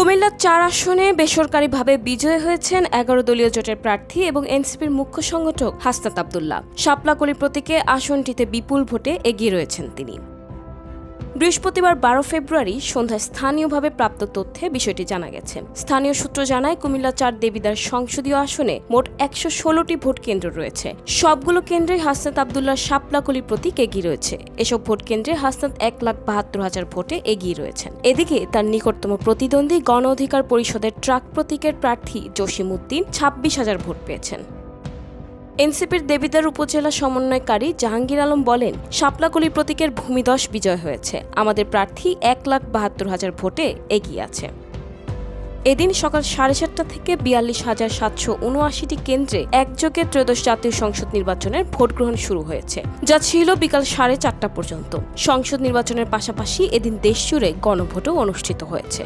কুমিল্লার ৪ আসনে বেসরকারিভাবে বিজয়ী হয়েছেন ১১ দলীয় জোটের প্রার্থী এবং এনসিপির মুখ্য সংগঠক হাসনাত আব্দুল্লাহ। শাপলাকলি প্রতীকে আসনটিতে বিপুল ভোটে এগিয়ে রয়েছেন তিনি। বৃহস্পতিবার ১২ ফেব্রুয়ারি সন্ধ্যায় স্থানীয়ভাবে প্রাপ্ত তথ্যে বিষয়টি জানা গেছে। স্থানীয় সূত্র জানায়, কুমিল্লা ৪ দেবিদ্বার সংসদীয় আসনে মোট ১১৬টি ভোট কেন্দ্র রয়েছে। সবগুলো কেন্দ্রে হাসনাত আব্দুল্লাহর শাপলাকলি প্রতীক এগিয়ে রয়েছে। এসব ভোট কেন্দ্রে হাসনাত ১,৭২,০০০ ভোটে এগিয়ে রয়েছেন। এদিকে তার নিকটতম প্রতিদ্বন্দ্বী গণ অধিকার পরিষদের ট্রাক প্রতীকের প্রার্থী জসিম উদ্দিন ২৬,০০০ ভোট পেয়েছেন। এনসিপির দেবিদ্বার উপজেলা সমন্বয়কারী জাহাঙ্গীর আলম বলেন, শাপলাকলি প্রতীকের ভূমিধস বিজয় হয়েছে। আমাদের প্রার্থী ১,৭২,০০০ ভোটে এগিয়ে আছে। এদিন সকাল ৭:৩০ থেকে ৪২,৭৭৯টি কেন্দ্রে একযোগে ত্রয়োদশ জাতীয় সংসদ নির্বাচনের ভোট গ্রহণ শুরু হয়েছে, যা ছিল বিকাল ৪:৩০ পর্যন্ত। সংসদ নির্বাচনের পাশাপাশি এদিন দেশজুড়ে গণভোটও অনুষ্ঠিত হয়েছে।